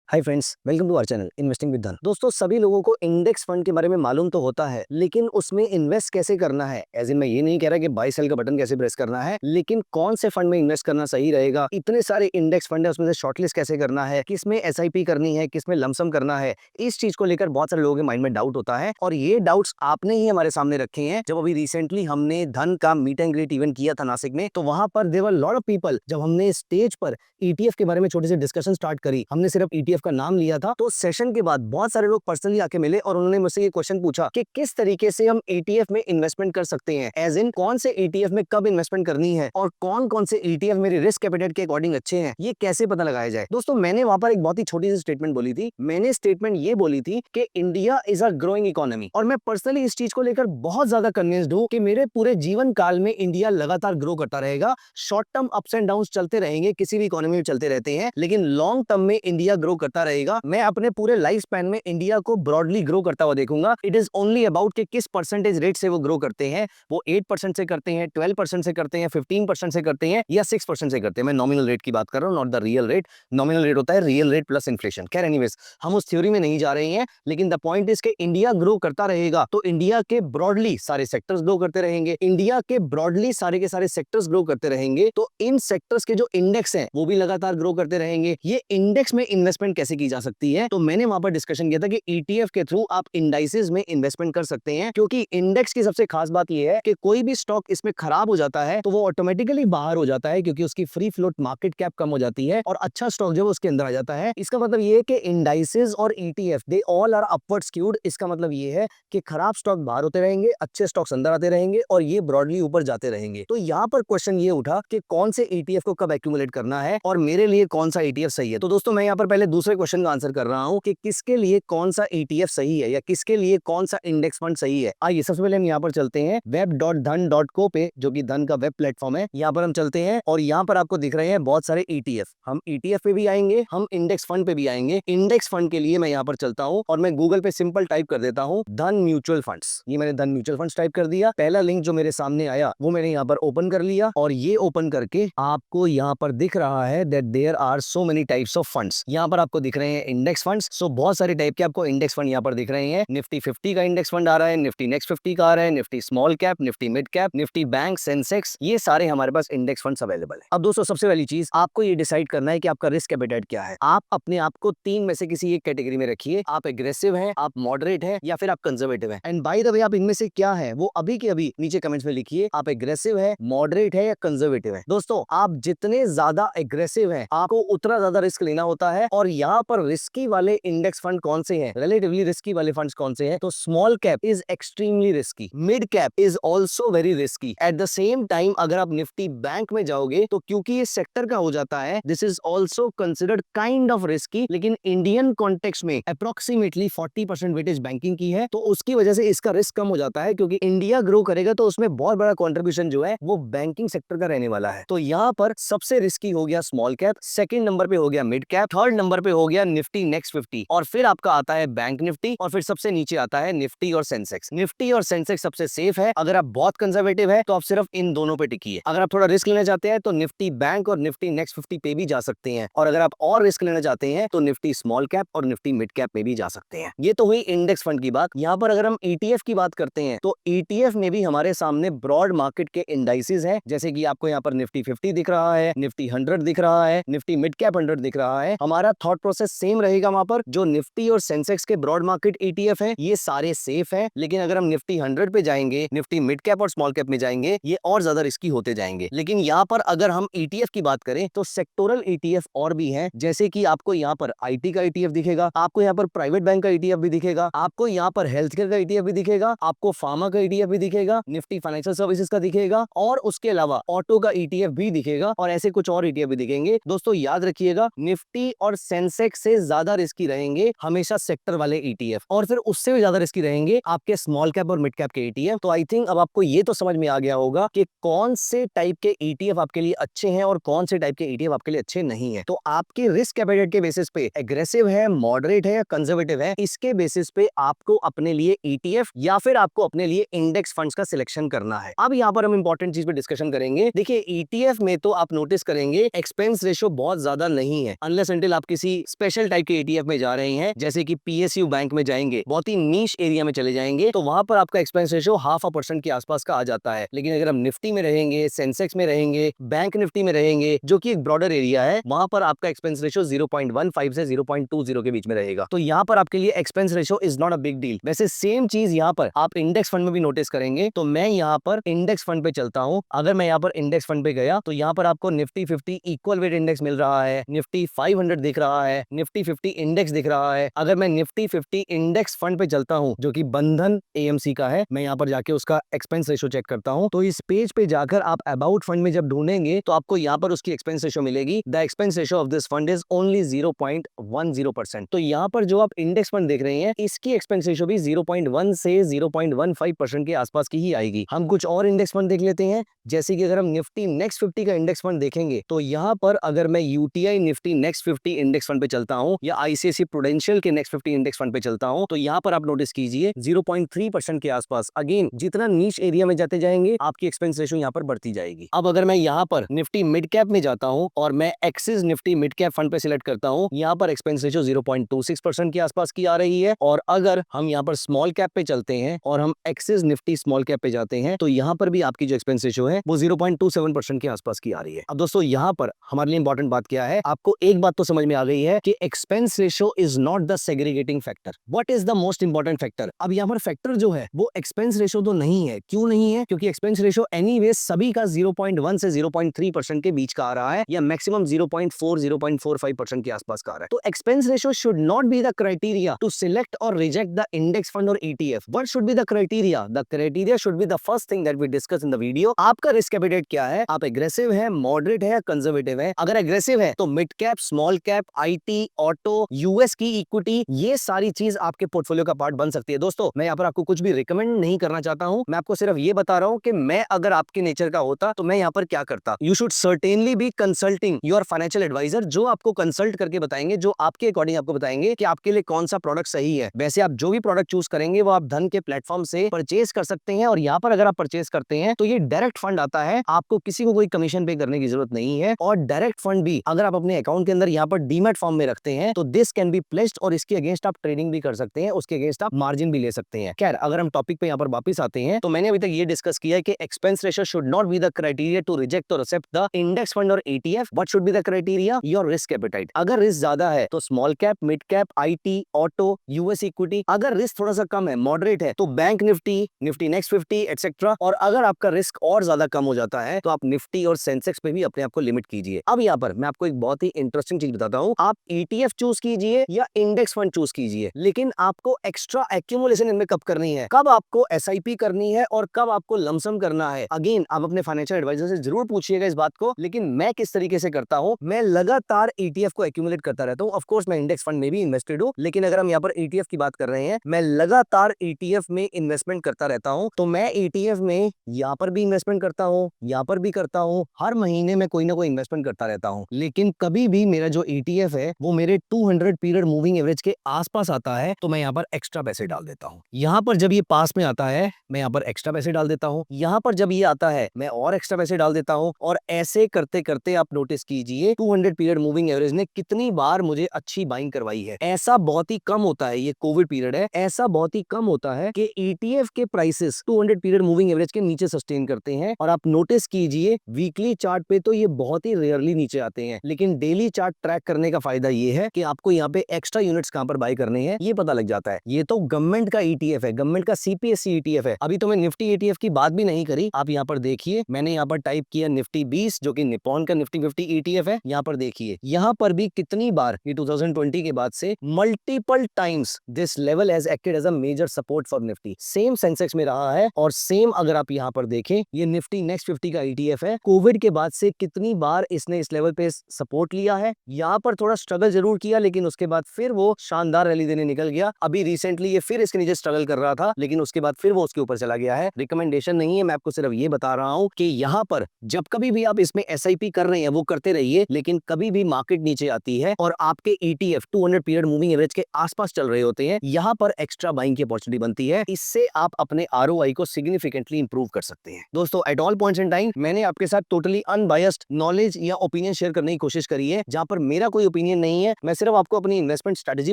Hi friends, welcome to our channel investing with Dhan. दोस्तों, सभी लोगों को इंडेक्स फंड के बारे में मालूम तो होता है, लेकिन उसमें इन्वेस्ट कैसे करना है। एज इन मैं ये नहीं कह रहा कि बाय सेल का बटन कैसे प्रेस करना है, लेकिन कौन से फंड में इन्वेस्ट करना सही रहेगा। इतने सारे इंडेक्स फंड है, उसमें से शॉर्टलिस्ट कैसे करना है, किसमें एसआईपी करनी है, किसमें लमसम करना है। इस चीज को लेकर बहुत सारे लोगों के माइंड में डाउट होता है और ये डाउट्स आपने ही हमारे सामने रखे हैं। जब अभी रिसेंटली हमने धन का मीट एंड ग्रीट इवेंट किया था नासिक में, तो वहां पर there were lot of people. जब हमने स्टेज पर ईटीएफ के बारे में छोटी सी डिस्कशन स्टार्ट करी, हमने सिर्फ ईटीएफ का नाम लिया था, तो सेशन के बाद बहुत सारे लोग पर्सनली आके मिले और उन्होंने मुझसे ये क्वेश्चन पूछा कि किस तरीके से हम ईटीएफ में इन्वेस्टमेंट कर सकते हैं, एज इन कौन से ईटीएफ में कब इन्वेस्टमेंट करनी है और कौन कौन से ईटीएफ मेरे रिस्क एपेटाइट के अकॉर्डिंग अच्छे हैं, ये कैसे पता लगाया जाए। दोस्तों, मैंने वहां पर एक बहुत ही छोटी सी स्टेटमेंट बोली थी। मैंने स्टेटमेंट ये बोली थी कि India is a growing economy, और मैं पर्सनली इस चीज को लेकर बहुत ज्यादा कन्विंस्ड हूं कि मेरे पूरे जीवन काल में इंडिया लगातार ग्रो करता रहेगा। Short term ups and down चलते रहेंगे, किसी भी इकोनॉमी में चलते रहते हैं, लेकिन लॉन्ग टर्म में इंडिया ग्रो करता रहेगा। मैं अपने पूरे लाइफ स्पैन में इंडिया को ब्रॉडली ग्रो करता हुआ देखूंगा। इट इज ओनली अबाउट कि किस परसेंटेज रेट से वो ग्रो करते हैं। वो 8% से करते हैं, 12% से करते हैं, 15% से करते हैं या 6% से करते हैं। मैं नॉमिनल रेट की बात कर रहा हूं, not the real rate. Nominal rate होता है रियल रेट प्लस इन्फ्लेशन। खैर एनीवेज, हम उस थ्योरी में नहीं जा रहे हैं, लेकिन द पॉइंट इज कि इंडिया ग्रो करता रहेगा तो इंडिया के ब्रॉडली सारे सेक्टर्स ग्रो करते रहेंगे। इंडिया के ब्रॉडली सारे के सारे सेक्टर्स ग्रो करते रहेंगे, तो इन सेक्टर्स के जो इंडेक्स हैं वो भी लगातार ग्रो करते रहेंगे। ये इंडेक्स में इन्वेस्टमेंट कैसे की जा सकती है, तो मैंने वहां पर डिस्कशन किया था कि ईटीएफ के थ्रू आप इंडाइसेस में इन्वेस्टमेंट कर सकते हैं, क्योंकि इंडेक्स की सबसे खास बात यह है कि कोई भी स्टॉक इसमें खराब हो जाता है तो वो ऑटोमेटिकली बाहर हो जाता है, क्योंकि उसकी फ्री फ्लोट मार्केट कैप कम हो जाती है और अच्छा स्टॉक जो उसके अंदर आ जाता है। इसका मतलब ये है कि इंडाइसेस और ETF they all are upward skewed. इसका मतलब ये है कि खराब स्टॉक बाहर होते रहेंगे, अच्छे स्टॉक्स अंदर आते रहेंगे और ये ब्रॉडली ऊपर जाते रहेंगे। तो यहाँ पर क्वेश्चन ये उठा कि कौन से ईटीएफ को कब एक्यूमुलेट करना है और मेरे लिए कौन सा ईटीएफ सही है। तो दोस्तों, मैं यहाँ पर पहले दूसरे क्वेश्चन का आंसर कर रहा हूँ कि किसके लिए कौन सा ईटीएफ सही है या किसके लिए कौन सा इंडेक्स फंड सही है। आइए सबसे पहले हम यहाँ पर चलते हैं web.dhan.co पे, जो कि धन का वेब प्लेटफॉर्म है। यहाँ पर हम चलते हैं और यहाँ पर आपको दिख रहे हैं बहुत सारे ईटीएफ। हम ईटीएफ पे भी आएंगे, हम इंडेक्स फंड पे भी आएंगे। इंडेक्स फंड के लिए मैं यहाँ पर चलता हूँ और मैं गूगल पे सिंपल टाइप कर देता हूँ धन म्यूचुअल फंड्स। ये मैंने धन म्यूचुअल फंड्स टाइप कर दिया। पहला लिंक जो मेरे सामने आया वो मैंने यहाँ पर ओपन कर लिया और ये ओपन करके आपको यहाँ पर दिख रहा है that there are so many types of funds. यहाँ पर आपको दिख रहे हैं इंडेक्स फंड्स। सो बहुत सारे टाइप के आपको इंडेक्स फंड यहाँ पर दिख रहे हैं। निफ्टी 50 का इंडेक्स फंड आ रहा है, निफ्टी नेक्स्ट 50 का आ रहा है, Nifty small cap, Nifty mid cap, Nifty bank, Sensex, ये सारे हमारे पास इंडेक्स फंड्स अवेलेबल है। अब दोस्तों, सबसे पहली चीज आपको ये डिसाइड करना है कि आपका रिस्क एपेटाइट क्या है। आप अपने आप को तीन में से किसी एक कैटेगरी में रखिए। आप एग्रेसिव हैं, आप मॉडरेट हैं या फिर आप कंजर्वेटिव हैं। एंड बाय द वे, आप इनमें से क्या है वो अभी के अभी नीचे कमेंट्स में लिखिए। आप एग्रेसिव है, मॉडरेट है या कंजर्वेटिव है। दोस्तों, आप जितने ज्यादा एग्रेसिव हैं आपको उतना ज्यादा रिस्क लेना होता है। और यहाँ पर रिस्की वाले इंडेक्स फंड कौन से हैं, रिलेटिवली रिस्की वाले फंड्स कौन से हैं, तो small cap is extremely risky, mid cap is also very risky. At the same time अगर आप निफ्टी बैंक में जाओगे तो क्योंकि ये सेक्टर का हो जाता है, this is also considered kind of risky, लेकिन इंडियन कॉन्टेक्स्ट में अप्रोक्सीमेटली 40% वेटेज बैंकिंग की है, तो उसकी वजह से इसका रिस्क कम हो जाता है। क्योंकि इंडिया ग्रो करेगा तो उसमें बहुत बड़ा कॉन्ट्रीब्यूशन जो है वो बैंकिंग सेक्टर का रहने वाला है। तो यहाँ पर सबसे रिस्की हो गया स्मॉल कैप, सेकंड नंबर पे हो गया मिड कैप, थर्ड नंबर पे हो गया निफ्टी नेक्स्ट 50, और फिर आपका आता है बैंक निफ्टी, और फिर सबसे नीचे आता है निफ्टी और सेंसेक्स। निफ्टी और सेंसेक्स सबसे सेफ है। अगर आप बहुत कंजर्वेटिव है तो आप सिर्फ इन दोनों पे टिकिए। अगर आप थोड़ा रिस्क लेना चाहते हैं तो निफ्टी बैंक और निफ्टी नेक्स्ट 50 पे भी जा सकते हैं, और अगर आप और रिस्क लेना चाहते हैं तो निफ्टी स्मॉल कैप और निफ्टी मिड कैप में भी जा सकते हैं। ये तो हुई इंडेक्स फंड की बात। यहाँ पर अगर हम ईटीएफ की बात करते हैं तो ईटीएफ में भी हमारे सामने ब्रॉड मार्केट के इंडाइसेस हैं, जैसे कि आपको यहाँ पर निफ्टी 50 दिख रहा है, निफ्टी 100 दिख रहा है, निफ्टी मिड कैप 100 दिख रहा है। हमारा थॉट प्रोसेस सेम रहेगा वहां पर। जो निफ्टी और सेंसेक्स के ब्रॉड मार्केट ईटीएफ हैं ये सारे सेफ हैं, लेकिन अगर हम निफ्टी 100 पे जाएंगे, निफ्टी मिड कैप और स्मॉल कैप में जाएंगे, ये और ज्यादा रिस्की होते जाएंगे। लेकिन यहाँ पर अगर हम ईटीएफ की बात करें तो सेक्टोरल ईटीएफ और भी हैं, जैसे कि आपको यहाँ पर आईटी का ईटीएफ दिखेगा, आपको यहाँ पर प्राइवेट बैंक का ईटीएफ भी दिखेगा, आपको यहाँ पर हेल्थ केयर का ईटीएफ भी दिखेगा, आपको फार्मा का ईटीएफ भी दिखेगा, निफ्टी फाइनेंशियल सर्विसेज का दिखेगा, और उसके अलावा ऑटो का ईटीएफ भी दिखेगा, और ऐसे कुछ और ईटीएफ भी दिखेंगे। दोस्तों, याद रखिएगा, निफ्टी और सेंसेक्स से ज्यादा रिस्की रहेंगे हमेशा सेक्टर वाले ईटीएफ, और फिर उससे भी ज्यादा रिस्की रहेंगे आपके स्मॉल कैप और मिड कैप के ईटीएफ। तो आई थिंक अब आपको ये तो समझ में आ गया होगा कि कौन से टाइप के ईटीएफ आपके लिए अच्छे हैं और कौन से टाइप के ईटीएफ आपके लिए अच्छे नहीं है। तो आपके रिस्क एपेटाइट के बेसिस पे एग्रेसिव है, मॉडरेट है या कंजर्वेटिव है, इसके बेसिस पे आपको अपने लिए ईटीएफ या फिर आपको अपने लिए इंडेक्स फंड्स का सिलेक्शन करना है। अब यहाँ पर हम इंपॉर्टेंट चीज पे डिस्कशन करेंगे। देखिए, ईटीएफ में तो आप नोटिस करेंगे एक्सपेंस रेशियो बहुत ज्यादा नहीं है, अनलेस अनटिल आप किसी स्पेशल टाइप के ETF में जा रहे हैं, जैसे कि PSU बैंक में जाएंगे, बहुत ही नीश एरिया में चले जाएंगे, तो वहां पर आपका एक्सपेंस रेशियो 0.5% के आसपास का आ जाता है। लेकिन अगर हम निफ्टी में रहेंगे, सेंसेक्स में रहेंगे, बैंक निफ्टी में रहेंगे, जो कि एक ब्रॉडर एरिया है, वहां पर आपका एक्सपेंस रेशियो 0.15 से 0.20 के बीच में रहेगा। तो यहाँ पर आपके लिए expense ratio is not a big deal. वैसे सेम चीज यहाँ पर आप इंडेक्स फंड में भी नोटिस करेंगे। तो मैं यहाँ पर इंडेक्स फंड पे चलता हूँ। अगर मैं यहाँ पर इंडेक्स फंड पे गया तो यहाँ पर आपको निफ्टी 50 इक्वल वेट इंडेक्स मिल रहा है, निफ्टी 500 दिख रहा है, निफ्टी 50 इंडेक्स दिख रहा है। अगर मैं निफ्टी 50 इंडेक्स फंड पे चलता हूँ, जो कि बंधन AMC का है, मैं यहाँ पर जाके उसका एक्सपेंस रेशियो चेक करता हूँ। तो इस पेज पे जाकर आप अबाउट फंड में जब ढूंढेंगे तो आपको यहाँ पर उसकी एक्सपेंस रेशियो मिलेगी। The expense ratio of this fund is only 0.10%। तो यहाँ पर जो आप इंडेक्स फंड देख रहे हैं, इसकी एक्सपेंस रेशियो भी 0.1 से 0.15% के आसपास की ही आएगी। हम कुछ और इंडेक्स फंड देख लेते हैं, जैसे कि अगर हम निफ्टी नेक्स्ट 50 का इंडेक्स फंड देखेंगे तो यहाँ पर अगर मैं UTI Nifty next 50 index fund पे चलता हूँ या ICICI प्रूडेंशियल के नेक्स्ट 50 इंडेक्स फंड पे चलता हूँ, तो यहाँ पर आप नोटिस कीजिए 0.3% के आसपास। अगेन जितना नीच एरिया में जाते जाएंगे आपकी एक्सपेंस रेशियो यहाँ पर बढ़ती जाएगी। अब अगर मैं यहाँ पर निफ्टी मिड कैप में जाता हूँ और मैं axis Nifty mid cap fund पे सिलेक्ट करता हूँ, यहाँ पर एक्सपेंस रेशियो 0.26% के आसपास की आ रही है। और अगर हम यहाँ पर स्मॉल कैप पे चलते हैं और हम एक्सिस निफ्टी स्मॉल कैप पे जाते हैं तो यहाँ पर भी आपकी जो एक्सपेंस रेशियो है वो 0.27% के आसपास की आ रही है। अब दोस्तों यहाँ पर हमारे लिए इंपॉर्टेंट बात क्या है, आपको एक बात तो समझ में आ गई है कि expense ratio is not the segregating factor. What is the most important factor? अब यहाँ पर फैक्टर जो है वो एक्सपेंस रेशियो तो नहीं है। क्यों नहीं है? क्योंकि एक्सपेंस रेशियो एनीवे सभी का 0.1 से 0.3% के बीच का आ रहा है, या मैक्सिमम 0.45% के आसपास का आ रहा है। तो expense ratio should not be the criteria to select और रिजेक्ट द इंडेक्स फंड और ETF। What should be the criteria? The criteria should be the first thing that we discuss in the video. आपका risk appetite क्या है? आप aggressive है, moderate है या conservative है? अगर एग्रेसिव है तो mid cap, small cap, IT, auto, US की इक्विटी, ये सारी चीज आपके पोर्टफोलियो का पार्ट बन सकती है। दोस्तों मैं यहाँ पर आपको कुछ भी रिकमेंड नहीं करना चाहता हूँ, मैं आपको सिर्फ ये बता रहा हूँ कि मैं अगर आपके नेचर का होता तो मैं यहाँ पर क्या करता। You should certainly be consulting your financial advisor, जो आपको कंसल्ट करके बताएंगे, जो आपके अकॉर्डिंग आपको बताएंगे कि आपके लिए कौन सा प्रोडक्ट सही है। वैसे आप जो भी प्रोडक्ट चूज करेंगे वो आप धन के प्लेटफॉर्म से परचेज कर सकते हैं, और यहाँ पर अगर आप परचेज करते हैं तो ये डायरेक्ट फंड आता है, आपको किसी को कोई कमीशन पे करने की जरूरत नहीं है। और डायरेक्ट फंड भी अगर आप अपने अकाउंट के अंदर यहाँ पर डीमैट फॉर्म में रखते हैं तो दिस कैन बी प्लेस्ड, और इसके अगेंस्ट आप ट्रेडिंग भी कर सकते हैं, उसके अगेंस्ट आप मार्जिन भी ले सकते हैं। खैर अगर हम टॉपिक पे यहाँ पर वापस आते हैं तो मैंने अभी तक ये डिस्कस किया है कि expense ratio should not be the criteria to reject और एक्सेप्ट द इंडेक्स फंड और ETF। What should be the criteria? Your risk appetite. अगर रिस्क ज्यादा है तो small cap, mid cap, IT, auto, US equity. अगर risk थोड़ा सा कम है, मॉडरेट है, तो bank Nifty, Nifty next 50 etcetera. और अगर आपका रिस्क और ज्यादा कम हो जाता है तो आप निफ्टी और सेंसेक्स पे भी अपने आप को लिमिट कीजिए। अब यहाँ पर मैं आपको एक बहुत ही इंटरेस्टिंग चीज बताता हूँ, आप ETF चूज कीजिए या इंडेक्स फंड चूज कीजिए, लेकिन आपको एक्स्ट्रा एक्यूमुलेशन इनमें कब करनी है, कब आपको SIP करनी है और कब आपको लमसम करना है। अगेन आप अपने फाइनेंशियल एडवाइजर से जरूर पूछिएगा इस बात को, लेकिन मैं किस तरीके से करता हूँ, मैं लगातार ETF को एक्यूमुलेट करता रहता हूँ। ऑफ कोर्स मैं इंडेक्स फंड में भी इन्वेस्टेड हूँ, लेकिन अगर हम यहाँ पर ETF की बात कर रहे हैं, मैं लगातार ETF में इन्वेस्टमेंट करता रहता हूँ। तो मैं ETF में यहाँ पर भी इन्वेस्टमेंट करता हूँ, यहाँ पर भी करता हूँ, हर महीने में कोई ना कोई इन्वेस्टमेंट करता रहता हूँ। लेकिन कभी भी मेरा जो ETF है वो मेरे 200 पीरियड मूविंग एवरेज के आसपास आता है तो मैं यहाँ पर एक्स्ट्रा पैसे डाल देता हूँ। यहाँ पर जब ये पास में आता है मैं यहाँ पर एक्स्ट्रा पैसे डाल देता हूँ, यहाँ पर जब ये आता है मैं और एक्स्ट्रा पैसे डाल देता हूँ। और ऐसे करते करते आप नोटिस कीजिए 200 पीरियड मूविंग एवरेज ने कितनी बार मुझे अच्छी बाइंग करवाई है। ऐसा बहुत ही कम होता है, ये कोविड पीरियड है, ऐसा बहुत ही कम होता है कि ETF के प्राइसेस 200 पीरियड मूविंग एवरेज के नीचे सस्टेन करते हैं। और आप नोटिस कीजिए वीकली चार्ट पे तो ये बहुत ही रेयरली नीचे आते हैं, लेकिन डेली चार्ट ट्रैक करने का फायदा ये है कि आपको यहाँ पे एक्स्ट्रा यूनिट्स कहां पर बाय करने हैं ये पता लग जाता है। ये तो गवर्नमेंट का ETF है, गवर्नमेंट का CPSE ETF है। अभी तो मैं निफ्टी ETF की बात भी नहीं करी। आप यहाँ पर देखिए, मैंने यहाँ पर टाइप किया निफ्टी 20 जो कि निप्पॉन का निफ्टी 50 ETF है। यहाँ पर देखिए, यहाँ पर भी कितनी बार ये 2020 के बाद से multiple times this level has acted as a major support for Nifty. Same Sensex में रहा है और सेम अगर आप यहाँ पर देखें, ये निफ्टी नेक्स्ट 50 का ETF है। कोविड के बाद से कितनी बार इसने इस लेवल पे सपोर्ट लिया है। यहाँ पर थोड़ा स्ट्रगल जरूर किया, लेकिन उसके बाद फिर वो शानदार रैली देने निकल गया। अभी रिसेंटली ये फिर इसके नीचे स्ट्रगल कर रहा था, लेकिन उसके बाद फिर वो उसके ऊपर चला गया है। रिकमेंडेशन नहीं है, मैं आपको सिर्फ ये बता रहा हूँ कि यहाँ पर जब कभी भी आप इसमें SIP कर रहे हैं वो करते रहिए, लेकिन कभी भी मार्केट नीचे आती है और आपके ETF 200 पीरियड मूविंग एवरेज के आसपास चल रहे होते हैं, यहाँ पर एक्स्ट्रा बाइंग की अपॉर्चुनिटी बनती है। इससे आप अपने ROI को सिग्निफिकेंटली इंप्रूव कर सकते हैं। दोस्तों at all points in time मैंने आपके साथ टोटली अनबायस्ड नॉलेज या ओपिनियन शेयर करने की कोशिश करी है। जहां पर मेरा कोई ओपिनियन ओपिनियन नहीं है, मैं सिर्फ आपको अपनी इन्वेस्टमेंट स्ट्रेटजी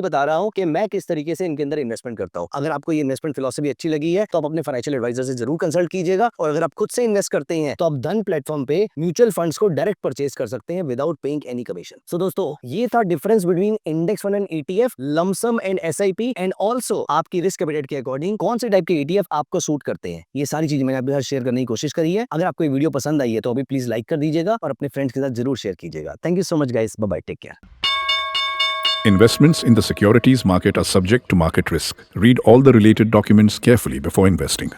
बता रहा हूँ कि मैं किस तरीके से इनके अंदर इन्वेस्टमेंट करता हूँ। अगर आपको ये इन्वेस्टमेंट फिलॉसफी अच्छी लगी है तो आप अपने फाइनेंशियल एडवाइजर से जरूर कंसल्ट कीजिएगा, और अगर आप खुद से इन्वेस्ट करते हैं तो आप धन प्लेटफॉर्म पे म्यूचुअल फंड्स को डायरेक्ट परचेज कर सकते हैं विदाउट पेइंग एनी कमीशन। सो दोस्तों, ये था difference between index fund and ETF, lump sum and SIP, and also आपकी रिस्क एपेटाइट के अकॉर्डिंग कौन से टाइप के ETF आपको सूट करते हैं। ये सारी चीजें मैंने आपके साथ शेयर करने की कोशिश करी है। अगर आपको ये वीडियो पसंद आई है तो अभी प्लीज लाइक कर दीजिएगा और अपने फ्रेंड्स के साथ जरूर शेयर कीजिएगा। Thank you so much guys, bye bye, take care. Investments in the securities market are subject to market risk. Read all the related documents carefully before investing.